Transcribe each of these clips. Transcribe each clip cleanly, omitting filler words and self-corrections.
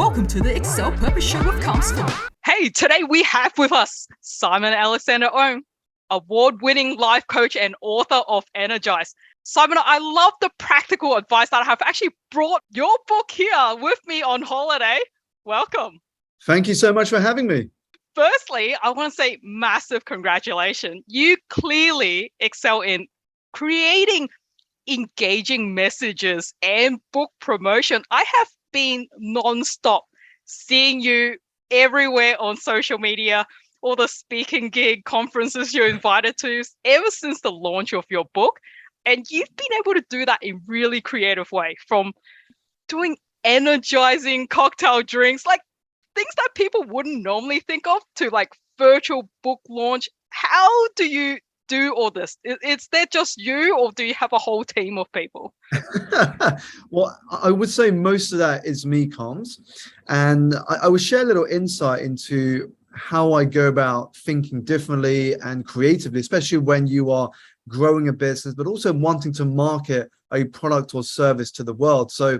Welcome to the Excel Purpose Show with Comstor. Hey, today we have with us Simon Alexander Ong, award-winning life coach and author of Energize. Simon, I love the practical advice that I have actually brought your book here with me on holiday. Welcome. Thank you so much for having me. Firstly, I want to say massive congratulations. You clearly excel in creating engaging messages and book promotion. I have been non-stop seeing you everywhere on social media, all the speaking gig conferences you're invited to ever since the launch of your book. And you've been able to do that in really creative way, from doing energizing cocktail drinks, like things that people wouldn't normally think of, to like virtual book launch. How do you do all this? Is that just you, or do you have a whole team of people? Well, I would say most of that is me, Coms. And I would share a little insight into how I go about thinking differently and creatively, especially when you are growing a business, but also wanting to market a product or service to the world. So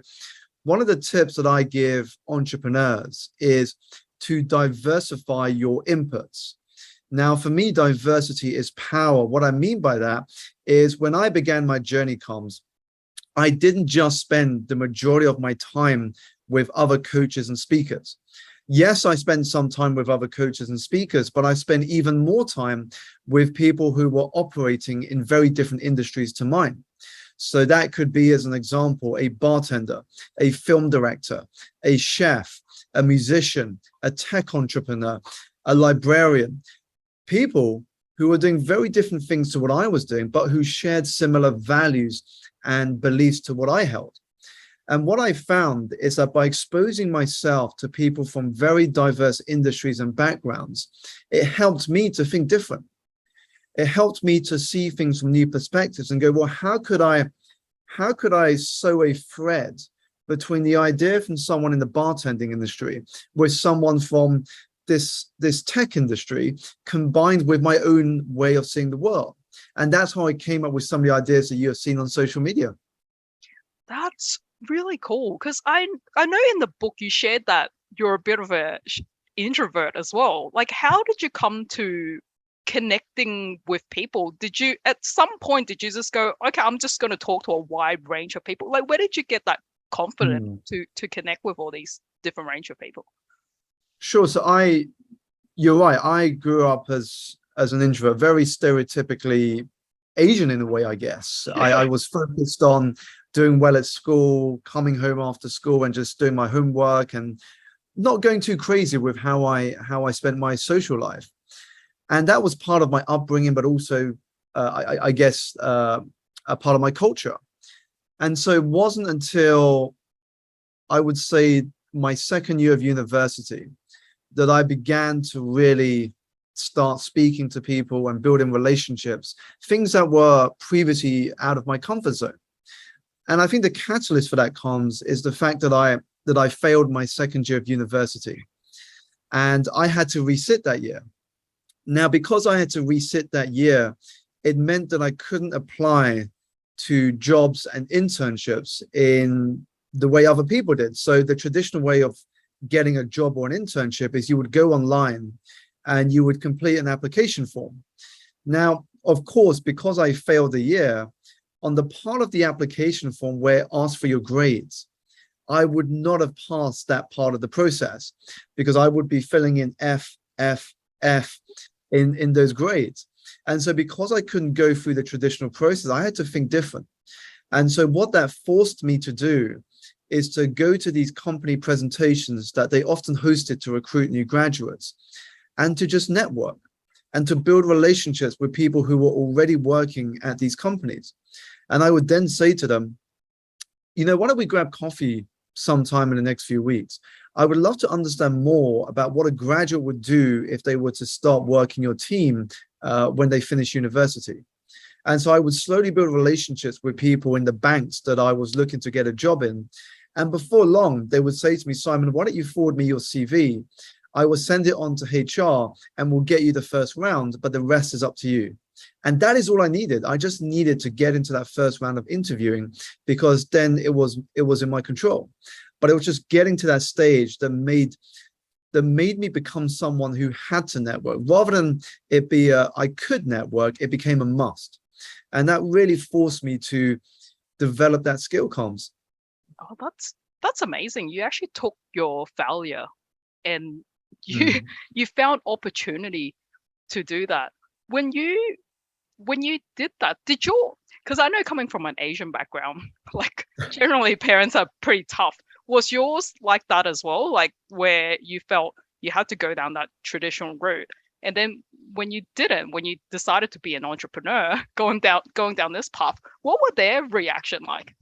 one of the tips that I give entrepreneurs is to diversify your inputs. Now, for me, diversity is power. What I mean by that is when I began my journey, Coms, I didn't just spend the majority of my time with other coaches and speakers. Yes, I spent some time with other coaches and speakers, but I spent even more time with people who were operating in very different industries to mine. So that could be, as an example, a bartender, a film director, a chef, a musician, a tech entrepreneur, a librarian, people who were doing very different things to what I was doing, but who shared similar values and beliefs to what I held. And what I found is that by exposing myself to people from very diverse industries and backgrounds, it helped me to think different. It helped me to see things from new perspectives and go, well, how could I sew a thread between the idea from someone in the bartending industry with someone from this tech industry, combined with my own way of seeing the world? And that's how I came up with some of the ideas that you have seen on social media. That's really cool, because I know in the book you shared that you're a bit of a introvert as well. Like, how did you come to connecting with people? Did you at some point just go, okay, I'm just going to talk to a wide range of people? Like, where did you get that confidence to connect with all these different range of people? Sure. So you're right. I grew up as an introvert, very stereotypically Asian in a way, I guess. I was focused on doing well at school, coming home after school and just doing my homework and not going too crazy with how I spent my social life. And that was part of my upbringing, but also, I guess, a part of my culture. And so it wasn't until, I would say, my second year of university that I began to really start speaking to people and building relationships, things that were previously out of my comfort zone. And I think the catalyst for that is the fact that I failed my second year of university, and I had to resit that year. Now, because I had to resit that year, it meant that I couldn't apply to jobs and internships in the way other people did. So the traditional way of getting a job or an internship is you would go online and you would complete an application form. Now, of course, because I failed a year, on the part of the application form where it asked for your grades, I would not have passed that part of the process, because I would be filling in F, F, F in those grades. And so because I couldn't go through the traditional process, I had to think different. And so what that forced me to do is to go to these company presentations that they often hosted to recruit new graduates, and to just network and to build relationships with people who were already working at these companies. And I would then say to them, why don't we grab coffee sometime in the next few weeks? I would love to understand more about what a graduate would do if they were to start working your team when they finish university. And so I would slowly build relationships with people in the banks that I was looking to get a job in. And before long, they would say to me, Simon, why don't you forward me your CV? I will send it on to HR and we'll get you the first round, but the rest is up to you. And that is all I needed. I just needed to get into that first round of interviewing, because then it was in my control. but it was just getting to that stage that made me become someone who had to network. Rather than it be I could network, it became a must. And that really forced me to develop that skill, comms. Oh, that's amazing. You actually took your failure and you you found opportunity to do that. When you did that, did your, because I know coming from an Asian background, like generally parents are pretty tough. Was yours like that as well? Like where you felt you had to go down that traditional route, and then when you didn't, when you decided to be an entrepreneur, going down this path, what were their reaction like?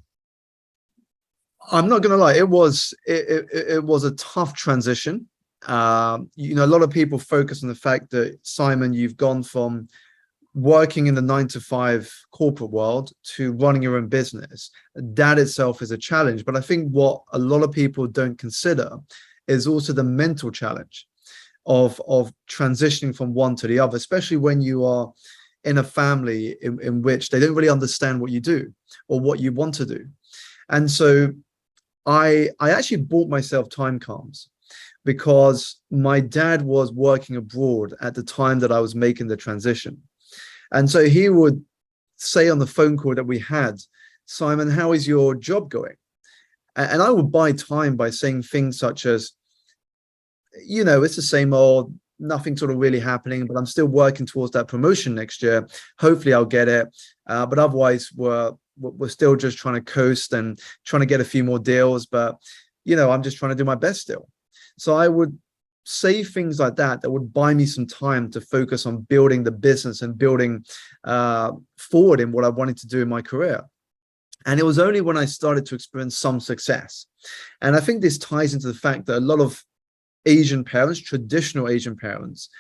I'm not going to lie, it was a tough transition. A lot of people focus on the fact that, Simon, you've gone from working in the 9 to 5 corporate world to running your own business. That itself is a challenge. But I think what a lot of people don't consider is also the mental challenge of transitioning from one to the other, especially when you are in a family in which they don't really understand what you do or what you want to do. And so I actually bought myself time, comms, because my dad was working abroad at the time that I was making the transition. And so he would say on the phone call that we had, Simon, how is your job going? And I would buy time by saying things such as, it's the same old, nothing sort of really happening, but I'm still working towards that promotion next year. Hopefully I'll get it. But otherwise we're still just trying to coast and trying to get a few more deals. But, I'm just trying to do my best still. So I would say things like that would buy me some time to focus on building the business and building forward in what I wanted to do in my career. And it was only when I started to experience some success. And I think this ties into the fact that a lot of Asian parents, traditional Asian parents,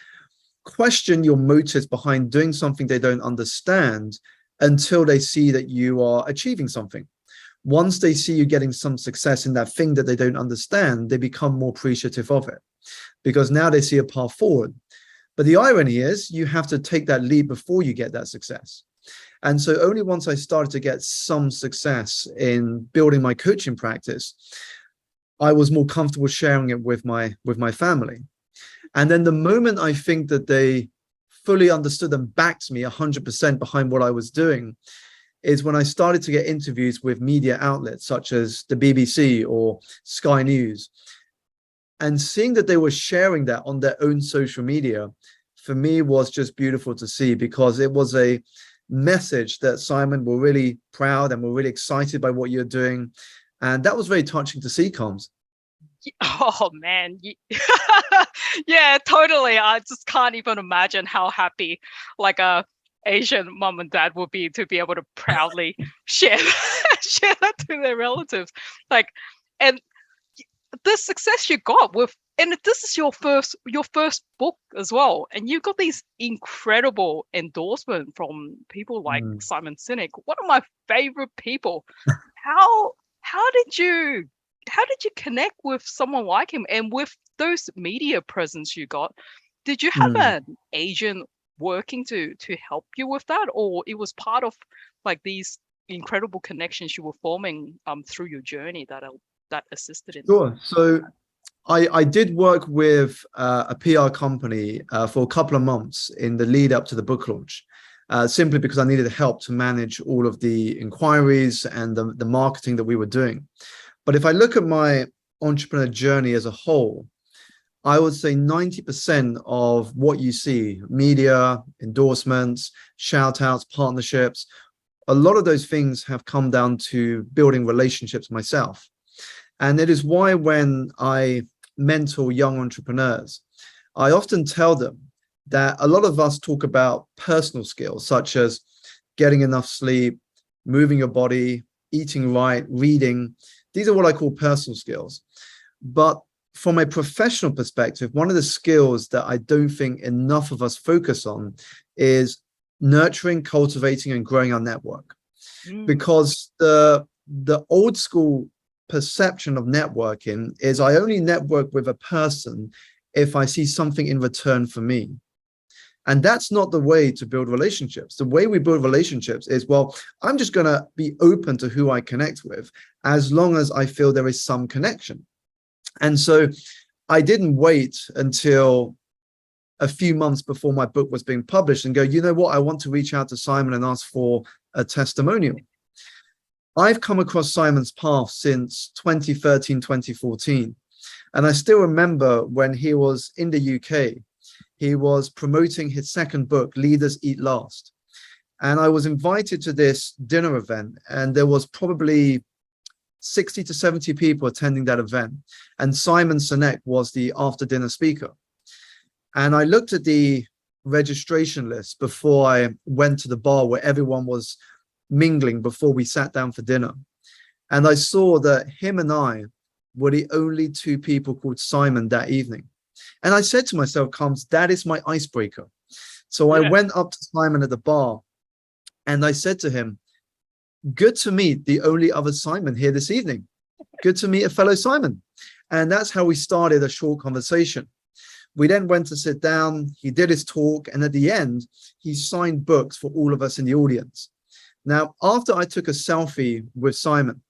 question your motives behind doing something they don't understand until they see that you are achieving something. Once they see you getting some success in that thing that they don't understand, they become more appreciative of it, because now they see a path forward. But the irony is you have to take that leap before you get that success. And so only once I started to get some success in building my coaching practice, I was more comfortable sharing it with my family. And then the moment I think that they fully understood and backed me 100% behind what I was doing is when I started to get interviews with media outlets such as the BBC or Sky News. And seeing that they were sharing that on their own social media, for me, was just beautiful to see, because it was a message that, Simon, we're really proud and we're really excited by what you're doing. And that was very touching to see, comms. Oh man. Yeah, totally. I just can't even imagine how happy like a Asian mom and dad would be to be able to proudly share share that to their relatives. Like, and the success you got with, and this is your first book as well, and you got these incredible endorsements from people like Simon Sinek, one of my favorite people. How did you connect with someone like him, and with those media presence you got? Did you have an agent working to help you with that, or it was part of like these incredible connections you were forming through your journey that assisted in? Sure. So I did work with a PR company for a couple of months in the lead up to the book launch, simply because I needed help to manage all of the inquiries and the marketing that we were doing. But if I look at my entrepreneur journey as a whole, I would say 90% of what you see, media, endorsements, shout outs, partnerships, a lot of those things have come down to building relationships myself. And it is why when I mentor young entrepreneurs, I often tell them that a lot of us talk about personal skills, such as getting enough sleep, moving your body, eating right, reading. These are what I call personal skills. But from a professional perspective, one of the skills that I don't think enough of us focus on is nurturing, cultivating, and growing our network. Because the old school perception of networking is I only network with a person if I see something in return for me. And that's not the way to build relationships. The way we build relationships is, well, I'm just going to be open to who I connect with as long as I feel there is some connection. And so I didn't wait until a few months before my book was being published and go, you know what, I want to reach out to Simon and ask for a testimonial. I've come across Simon's path since 2013, 2014. And I still remember when he was in the UK, he was promoting his second book, Leaders Eat Last. And I was invited to this dinner event, and there was probably 60 to 70 people attending that event. And Simon Sinek was the after dinner speaker. And I looked at the registration list before I went to the bar where everyone was mingling before we sat down for dinner. And I saw that him and I were the only two people called Simon that evening. And I said to myself, Combs, that is my icebreaker. So I went up to Simon at the bar and I said to him, good to meet the only other Simon here this evening. Good to meet a fellow Simon. And that's how we started a short conversation. We then went to sit down, he did his talk, and at the end, he signed books for all of us in the audience. Now, after I took a selfie with Simon,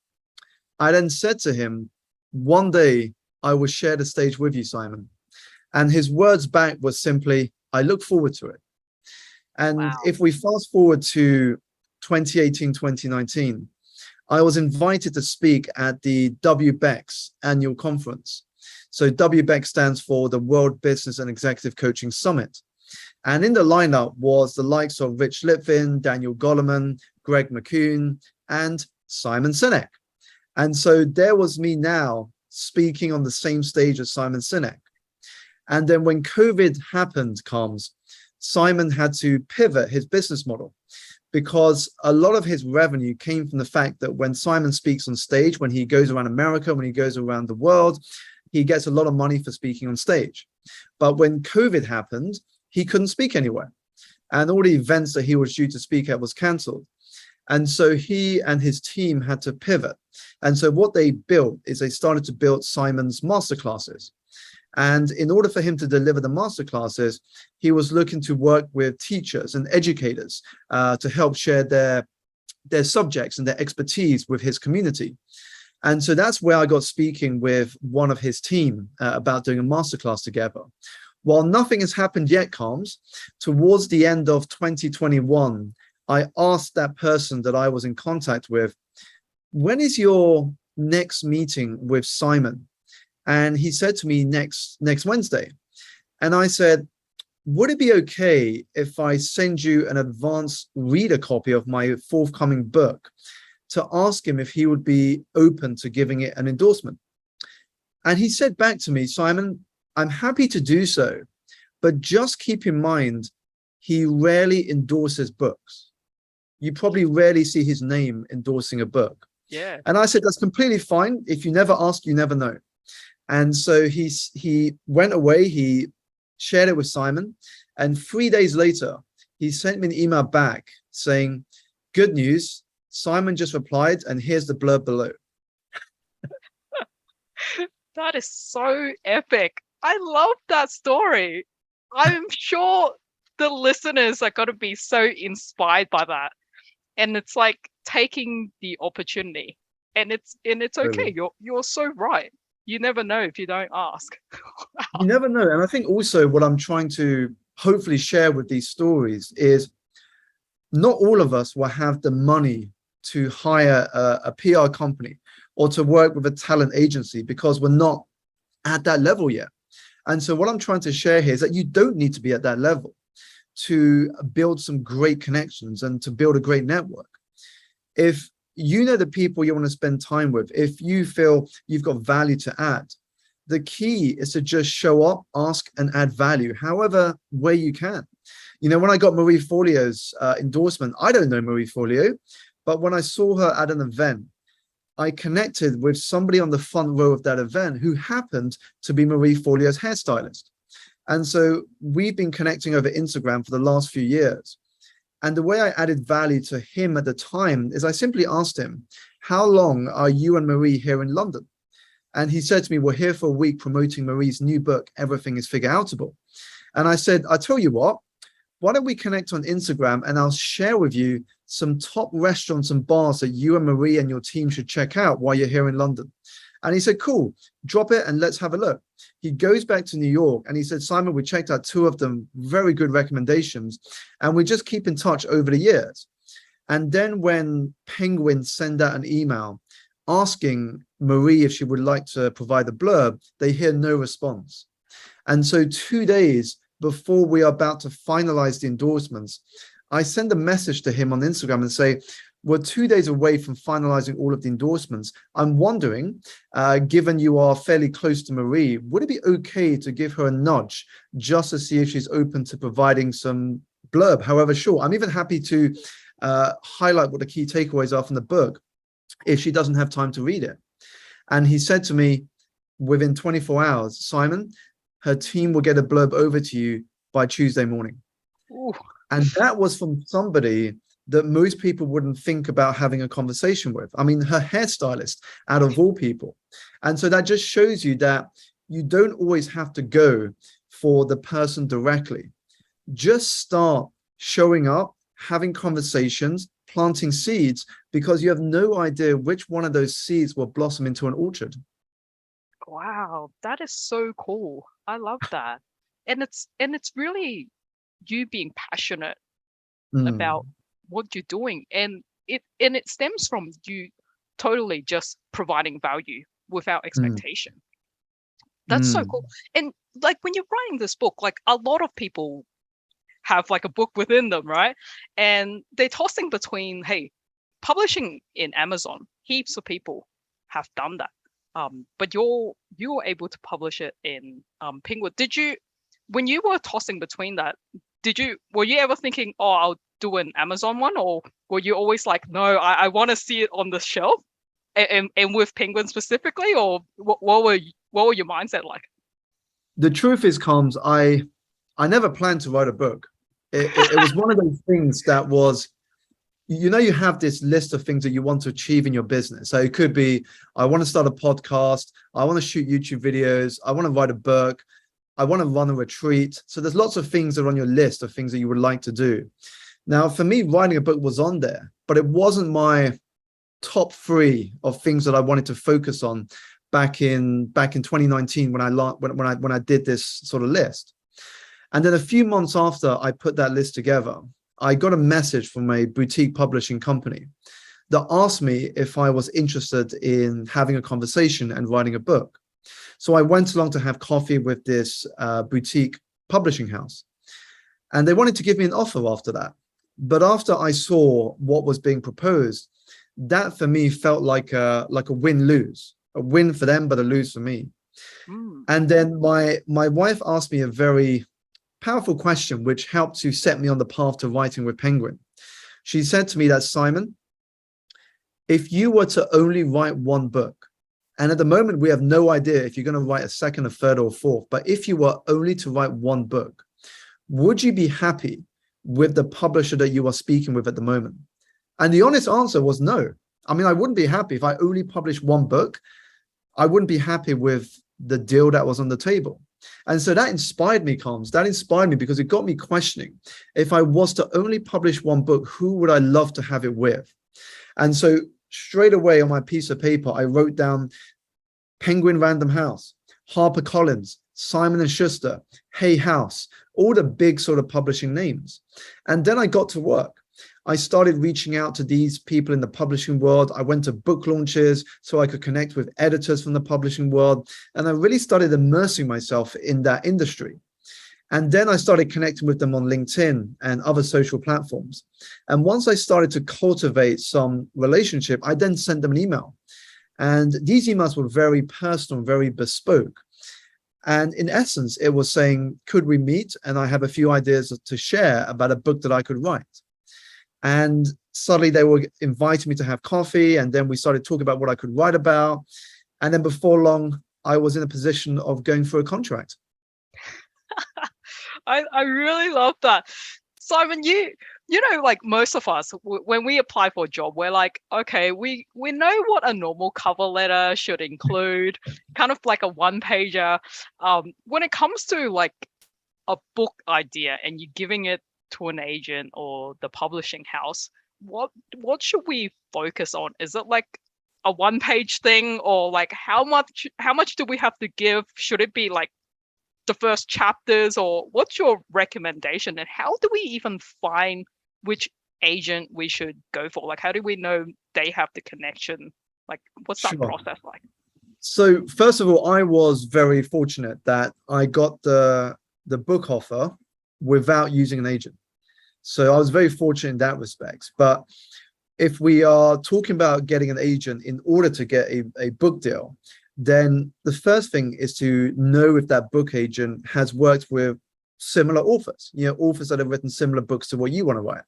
I then said to him, one day I will share the stage with you, Simon. And his words back was simply, I look forward to it. And if we fast forward to 2018, 2019, I was invited to speak at the WBEX annual conference. So WBEX stands for the World Business and Executive Coaching Summit. And in the lineup was the likes of Rich Litvin, Daniel Goleman, Greg McCune, and Simon Sinek. And so there was me now speaking on the same stage as Simon Sinek. And then when COVID happened, Combs, Simon had to pivot his business model because a lot of his revenue came from the fact that when Simon speaks on stage, when he goes around America, when he goes around the world, he gets a lot of money for speaking on stage. But when COVID happened, he couldn't speak anywhere. And all the events that he was due to speak at was canceled. And so he and his team had to pivot. And so what they built is they started to build Simon's masterclasses. And in order for him to deliver the masterclasses, he was looking to work with teachers and educators to help share their subjects and their expertise with his community. And so that's where I got speaking with one of his team about doing a masterclass together. While nothing has happened yet, Combs, towards the end of 2021, I asked that person that I was in contact with, when is your next meeting with Simon? And he said to me, next Wednesday. And I said, would it be okay if I send you an advance reader copy of my forthcoming book to ask him if he would be open to giving it an endorsement? And he said back to me, Simon, I'm happy to do so, but just keep in mind, he rarely endorses books. You probably rarely see his name endorsing a book. Yeah. And I said, that's completely fine. If you never ask, you never know. And so he went away, he shared it with Simon. And 3 days later, he sent me an email back saying, good news, Simon just replied, and here's the blurb below. That is so epic. I love that story. I'm sure the listeners are going to be so inspired by that. And it's like taking the opportunity. And it's okay. Really? You're so right. You never know if you don't ask. You never know. And I think also what I'm trying to hopefully share with these stories is not all of us will have the money to hire a PR company or to work with a talent agency because we're not at that level yet. And so what I'm trying to share here is that you don't need to be at that level to build some great connections and to build a great network. If you know the people you want to spend time with, if you feel you've got value to add, the key is to just show up, ask, and add value, however way you can. You know, when I got Marie Forleo's endorsement, I don't know Marie Forleo, but when I saw her at an event, I connected with somebody on the front row of that event who happened to be Marie Forleo's hairstylist. And so we've been connecting over Instagram for the last few years. And the way I added value to him at the time is I simply asked him, how long are you and Marie here in London? And he said to me, we're here for a week promoting Marie's new book, Everything is Figure Outable. And I said, I tell you what, why don't we connect on Instagram and I'll share with you some top restaurants and bars that you and Marie and your team should check out while you're here in London. And he said, cool, drop it and let's have a look. He goes back to New York and he said, Simon, we checked out 2 of them, very good recommendations. And we just keep in touch over the years. And then when Penguin send out an email asking Marie if she would like to provide a blurb, they hear no response. And so 2 days before we are about to finalize the endorsements, I send a message to him on Instagram and say, we're 2 days away from finalizing all of the endorsements. I'm wondering, given you are fairly close to Marie, would it be okay to give her a nudge just to see if she's open to providing some blurb, however short? I'm even happy to highlight what the key takeaways are from the book if she doesn't have time to read it. And he said to me, within 24 hours, Simon, her team will get a blurb over to you by Tuesday morning. Ooh. And that was from somebody that most people wouldn't think about having a conversation with. I mean, her hairstylist, out of all people. And so that just shows you that you don't always have to go for the person directly. Just start showing up, having conversations, planting seeds, because you have no idea which one of those seeds will blossom into an orchard. Wow, that is so cool. I love that. And it's really you being passionate about what you're doing, and it stems from you totally just providing value without expectation. That's so cool. And like when you're writing this book, like a lot of people have like a book within them, right? And they're tossing between, hey, publishing in Amazon, heaps of people have done that. But you were able to publish it in Penguin. When you were tossing between that, were you ever thinking, oh, I'll do an Amazon one, or were you always like, no, I want to see it on the shelf, and with Penguin specifically, or what were your mindset like? The truth is, Combs, I never planned to write a book. It was one of those things that was, you have this list of things that you want to achieve in your business. So it could be, I want to start a podcast, I want to shoot YouTube videos, I want to write a book, I want to run a retreat. So there's lots of things that are on your list of things that you would like to do. Now, for me, writing a book was on there, but it wasn't my top 3 of things that I wanted to focus on back in 2019 when I did this sort of list. And then a few months after I put that list together, I got a message from a boutique publishing company that asked me if I was interested in having a conversation and writing a book. So I went along to have coffee with this boutique publishing house, and they wanted to give me an offer after that. But after I saw what was being proposed, that for me felt like a win-lose, a win for them, but a lose for me. And then my wife asked me a very powerful question, which helped to set me on the path to writing with Penguin. She said to me that, Simon, if you were to only write one book, and at the moment we have no idea if you're going to write a second, a third, or a fourth, but if you were only to write one book, would you be happy with the publisher that you are speaking with at the moment? And the honest answer was no. I mean, I wouldn't be happy if I only published one book. I wouldn't be happy with the deal that was on the table. And so that inspired me, Combs. That inspired me because it got me questioning. If I was to only publish one book, who would I love to have it with? And so straight away on my piece of paper, I wrote down Penguin Random House, HarperCollins, Simon & Schuster, Hay House, all the big sort of publishing names. And then I got to work. I started reaching out to these people in the publishing world. I went to book launches so I could connect with editors from the publishing world. And I really started immersing myself in that industry. And then I started connecting with them on LinkedIn and other social platforms. And once I started to cultivate some relationship, I then sent them an email. And these emails were very personal, very bespoke. And in essence, it was saying, could we meet? And I have a few ideas to share about a book that I could write. And suddenly they were inviting me to have coffee. And then we started talking about what I could write about. And then before long, I was in a position of going for a contract. I really love that. Simon, you know, like most of us, when we apply for a job, we're like, okay, we know what a normal cover letter should include, kind of like a one-pager. When it comes to like a book idea and you're giving it to an agent or the publishing house, what should we focus on? Is it like a one-page thing, or like how much do we have to give? Should it be like the first chapters, or what's your recommendation? And how do we even find which agent we should go for? Like, how do we know they have the connection? Like, what's that process like? So first of all, I was very fortunate that I got the book offer without using an agent. So I was very fortunate in that respect. But if we are talking about getting an agent in order to get a book deal, then the first thing is to know if that book agent has worked with similar authors, authors that have written similar books to what you want to write,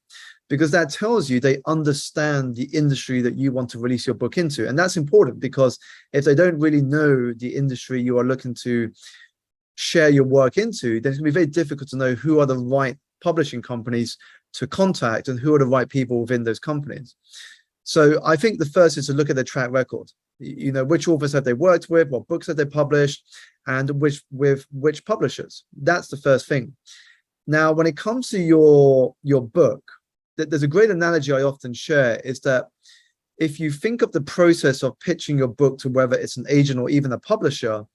because that tells you they understand the industry that you want to release your book into. And that's important, because if they don't really know the industry you are looking to share your work into, then it's going to be very difficult to know who are the right publishing companies to contact and who are the right people within those companies. So I think the first is to look at their track record. Which authors have they worked with, what books have they published, and which publishers. That's the first thing. Now, when it comes to your book, there's a great analogy I often share, is that if you think of the process of pitching your book to whether it's an agent or even a publisher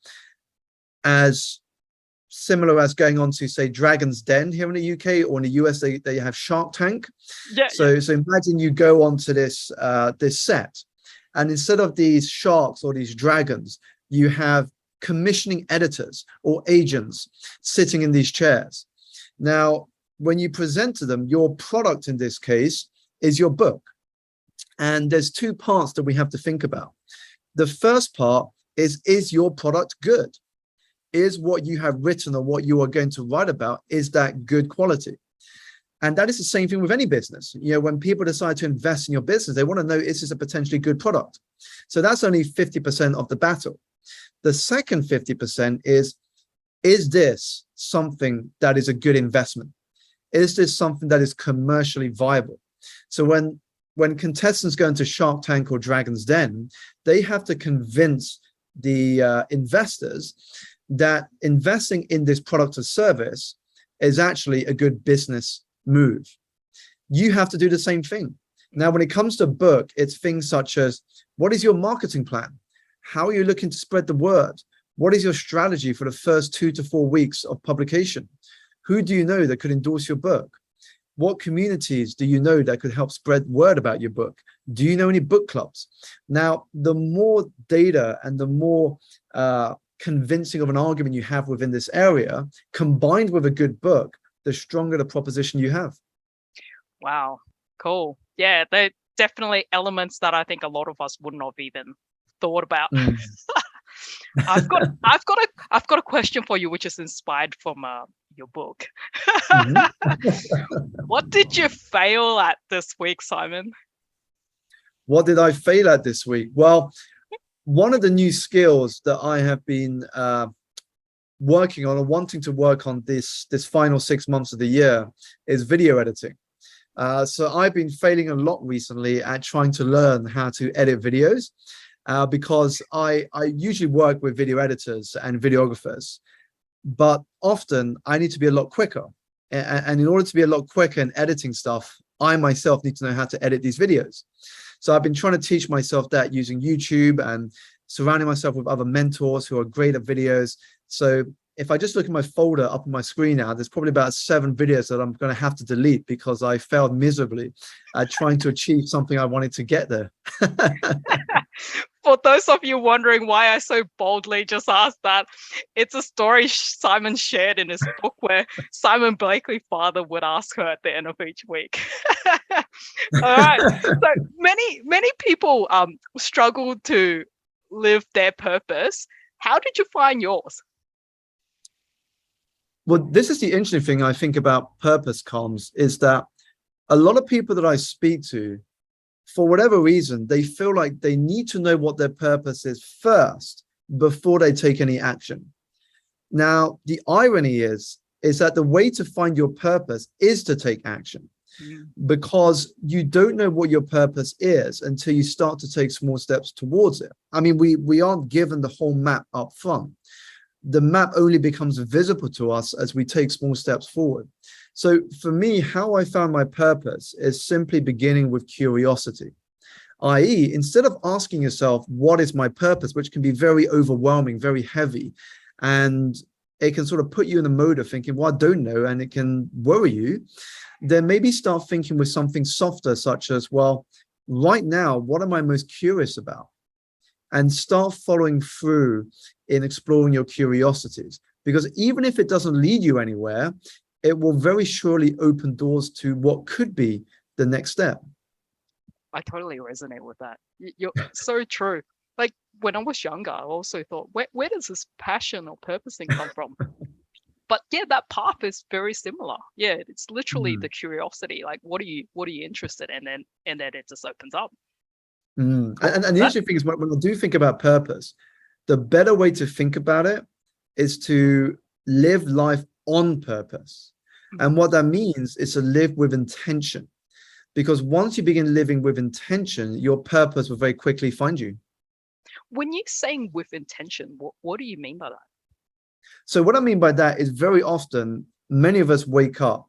as similar as going on to, say, Dragon's Den here in the UK, or in the US they have Shark Tank. So imagine you go onto this set, and instead of these sharks or these dragons, you have commissioning editors or agents sitting in these chairs. Now, when you present to them, your product in this case is your book. And there's two parts that we have to think about. The first part is your product good? Is what you have written or what you are going to write about, is that good quality? And that is the same thing with any business. When people decide to invest in your business, they want to know, is this a potentially good product? So that's only 50% of the battle. The second 50% is this something that is a good investment? Is this something that is commercially viable? So when contestants go into Shark Tank or Dragon's Den, they have to convince the investors that investing in this product or service is actually a good business move. You have to do the same thing. Now, when it comes to a book, it's things such as, what is your marketing plan? How are you looking to spread the word? What is your strategy for the first 2 to 4 weeks of publication? Who do you know that could endorse your book? What communities do you know that could help spread word about your book? Do you know any book clubs? Now, the more data and the more convincing of an argument you have within this area, combined with a good book, the stronger the proposition you have. Wow, cool. Yeah, they're definitely elements that I think a lot of us wouldn't have even thought about. I've got a question for you, which is inspired from your book. What did you fail at this week, Simon? What did I fail at this week? Well, one of the new skills that I have been working on, or wanting to work on this final 6 months of the year, is video editing. So I've been failing a lot recently at trying to learn how to edit videos, because I usually work with video editors and videographers, but often I need to be a lot quicker. And in order to be a lot quicker in editing stuff, I myself need to know how to edit these videos. So I've been trying to teach myself that using YouTube and surrounding myself with other mentors who are great at videos. So if I just look at my folder up on my screen now, there's probably about 7 videos that I'm going to have to delete because I failed miserably at trying to achieve something I wanted to get there. For those of you wondering why I so boldly just asked that, it's a story Simon shared in his book where Simon Blakely's father would ask her at the end of each week. All right. So many people struggle to live their purpose. How did you find yours? Well, this is the interesting thing I think about purpose comms, is that a lot of people that I speak to, for whatever reason, they feel like they need to know what their purpose is first before they take any action. Now, the irony is that the way to find your purpose is to take action, because you don't know what your purpose is until you start to take small steps towards it. I mean, we aren't given the whole map up front. the map only becomes visible to us as we take small steps forward. So for me, how I found my purpose is simply beginning with curiosity, i.e., instead of asking yourself, what is my purpose, which can be very overwhelming, very heavy, and it can sort of put you in the mode of thinking, well, I don't know, and it can worry you, then maybe start thinking with something softer, such as, well, right now, what am I most curious about? And start following through in exploring your curiosities. Because even if it doesn't lead you anywhere, it will very surely open doors to what could be the next step. I totally resonate with that. You're so true. Like when I was younger, I also thought, where does this passion or purpose thing come from? But yeah, that path is very similar. Yeah, it's literally the curiosity. Like, what are you interested in? And then it just opens up. And the interesting thing is, when I do think about purpose, the better way to think about it is to live life on purpose. And what that means is to live with intention. Because once you begin living with intention, your purpose will very quickly find you. When you're saying with intention, what do you mean by that? So what I mean by that is, very often, many of us wake up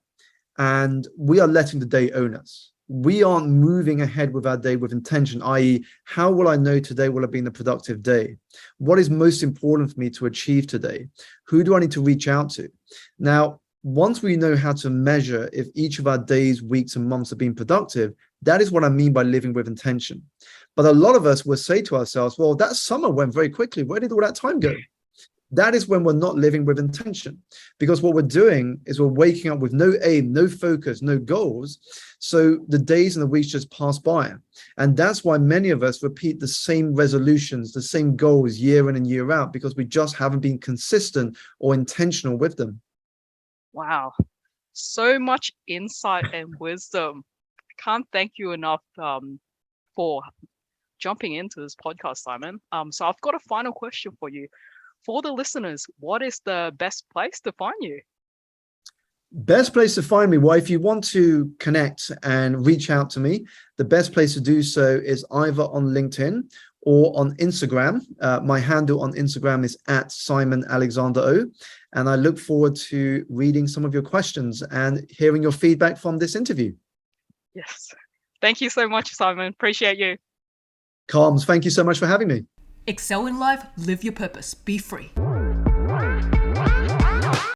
and we are letting the day own us. We aren't moving ahead with our day with intention, i.e., how will I know today will have been a productive day? What is most important for me to achieve today? Who do I need to reach out to? Now, once we know how to measure if each of our days, weeks, and months have been productive, that is what I mean by living with intention. But a lot of us will say to ourselves, well, that summer went very quickly. Where did all that time go? That is when we're not living with intention, because what we're doing is we're waking up with no aim, no focus, no goals. So the days and the weeks just pass by. And that's why many of us repeat the same resolutions, the same goals year in and year out, because we just haven't been consistent or intentional with them. Wow. So much insight and wisdom. Can't thank you enough for jumping into this podcast, Simon. So I've got a final question for you. For the listeners, what is the best place to find you? Best place to find me? Well, if you want to connect and reach out to me, the best place to do so is either on LinkedIn or on Instagram. My handle on Instagram is @SimonAlexanderO. And I look forward to reading some of your questions and hearing your feedback from this interview. Yes. Thank you so much, Simon. Appreciate you. Calms, thank you so much for having me. Excel in life, live your purpose, be free.